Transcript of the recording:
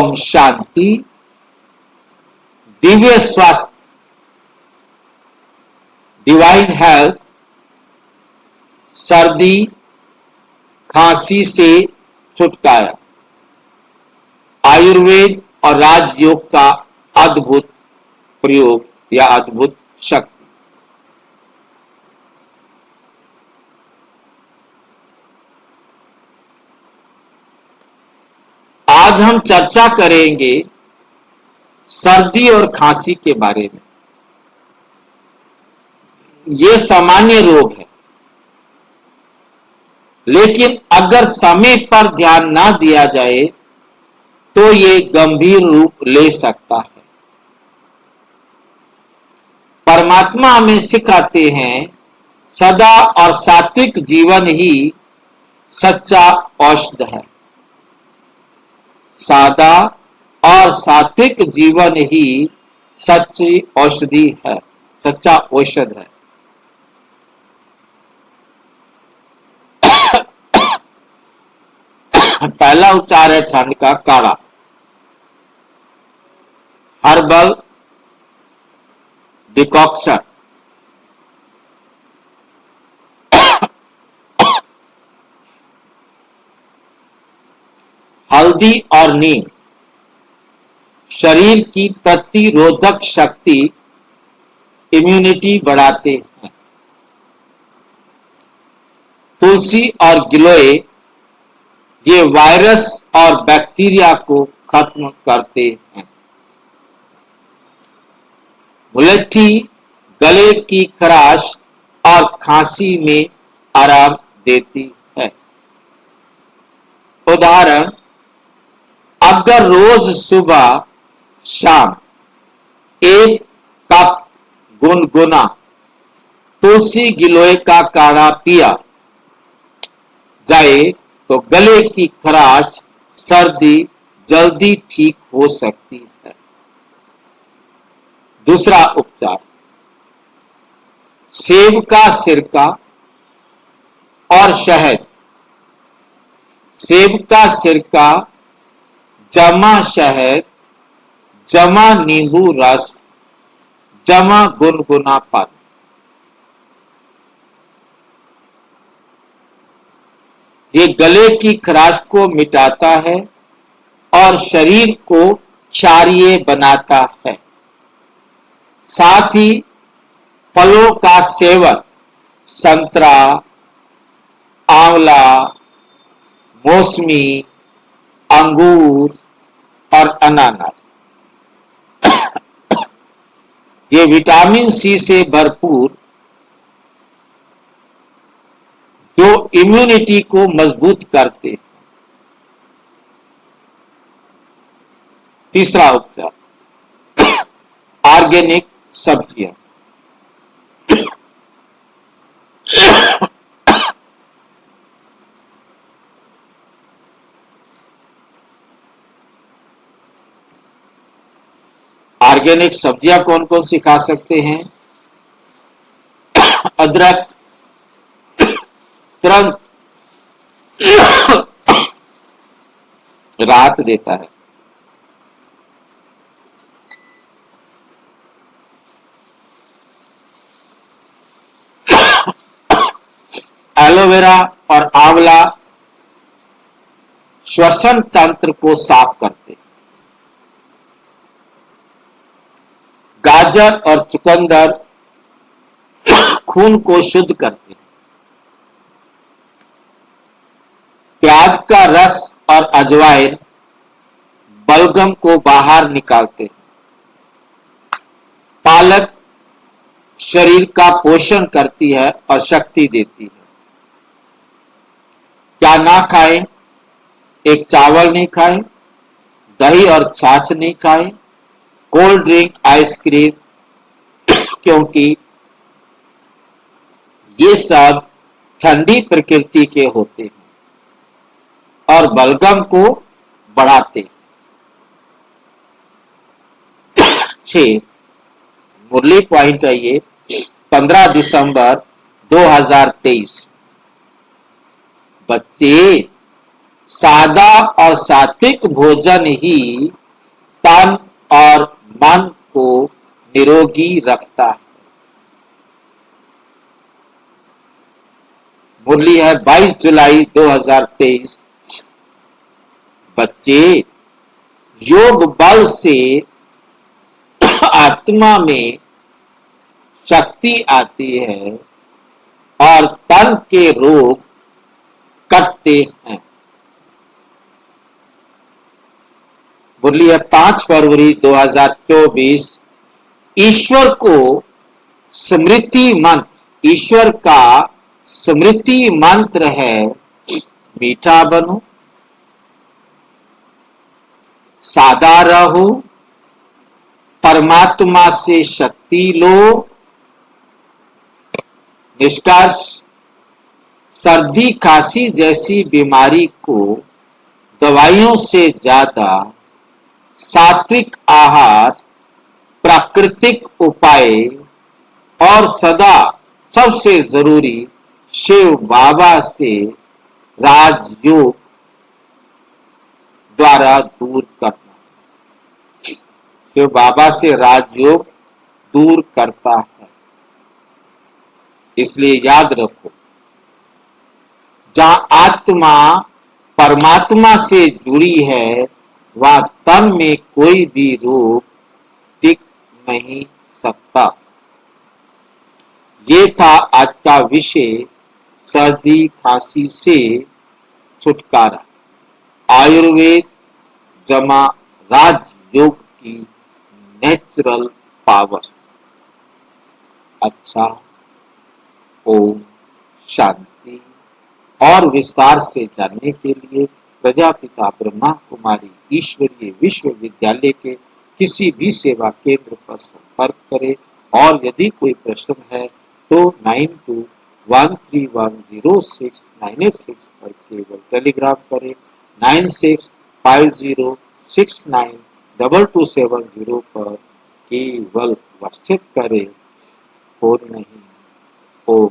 ओम शांति। दिव्य स्वास्थ्य, divine health, सर्दी खांसी से छुटकारा, आयुर्वेद और राजयोग का अद्भुत प्रयोग या अद्भुत शक्ति। आज हम चर्चा करेंगे सर्दी और खांसी के बारे में। ये सामान्य रोग है, लेकिन अगर समय पर ध्यान ना दिया जाए तो ये गंभीर रूप ले सकता है। परमात्मा हमें सिखाते हैं सदा और सात्विक जीवन ही सच्चा औषध है। सादा और सात्विक जीवन ही सच्ची औषधि है, सच्चा औषध है। पहला उपचार है ठंड का काढ़ा, हर्बल डिकॉक्शन। हल्दी और नीम शरीर की प्रतिरोधक शक्ति, इम्यूनिटी बढ़ाते हैं। तुलसी और गिलोय ये वायरस और बैक्टीरिया को खत्म करते हैं। मुलट्ठी गले की खराश और खांसी में आराम देती है। उदाहरण, अगर रोज सुबह शाम एक कप गुनगुना तुलसी गिलोय का काढ़ा पिया जाए तो गले की खराश, सर्दी जल्दी ठीक हो सकती है। दूसरा उपचार, सेब का सिरका और शहद। सेब का सिरका जमा शहद जमा नींबू रस जमा गुनगुना पानी। ये गले की खराश को मिटाता है और शरीर को क्षारीय बनाता है। साथ ही फलों का सेवन, संतरा, आंवला, मौसमी, अंगूर और अनानास, ये विटामिन सी से भरपूर जो इम्यूनिटी को मजबूत करते हैं। तीसरा उपचार, ऑर्गेनिक सब्जियां। ऑर्गेनिक सब्जियां कौन कौन सी खा सकते हैं? अदरक तुरंत राहत देता है। एलोवेरा और आंवला श्वसन तंत्र को साफ करते। गाजर और चुकंदर खून को शुद्ध करते। प्याज का रस और अजवाइन बलगम को बाहर निकालते। पालक शरीर का पोषण करती है और शक्ति देती है। क्या ना खाएं? एक चावल नहीं खाएं, दही और छाछ नहीं खाएं, कोल्ड ड्रिंक, आइसक्रीम, क्योंकि ये सब ठंडी प्रकृति के होते हैं और बलगम को बढ़ाते। 6 मुरली पॉइंट है ये, 15 दिसंबर 2023। बच्चे सादा और सात्विक भोजन ही तन और मन को निरोगी रखता है। मुरली है 22 जुलाई 2023। बच्चे, योग बल से आत्मा में शक्ति आती है और तन के रोग कटते हैं। मुरली है 5 फरवरी 2024। ईश्वर को स्मृति मंत्र, ईश्वर का स्मृति मंत्र है मीठा बनो, सादा रहो, परमात्मा से शक्ति लो। निष्कर्ष, सर्दी खांसी जैसी बीमारी को दवाइयों से ज्यादा सात्विक आहार, प्राकृतिक उपाय और सदा सबसे जरूरी शिव बाबा से राजयोग द्वारा दूर करना। शिव बाबा से राजयोग दूर करता है। इसलिए याद रखो, जहां आत्मा परमात्मा से जुड़ी है वहां तन में कोई भी रोग टिक नहीं सकता। ये था आज का विषय, सर्दी खांसी से छुटकारा, आयुर्वेद जमा राजयोग की नेचुरल पावर। अच्छा, ओम शांति। और विस्तार से जानने के लिए प्रजापिता ब्रह्मा कुमारी ईश्वरीय विश्वविद्यालय के किसी भी सेवा केंद्र पर संपर्क करें। और यदि कोई प्रश्न है तो 9213106986 पर केवल टेलीग्राम करें। 9650692270 पर केवल व्हाट्सएप करें, फोन नहीं। ओम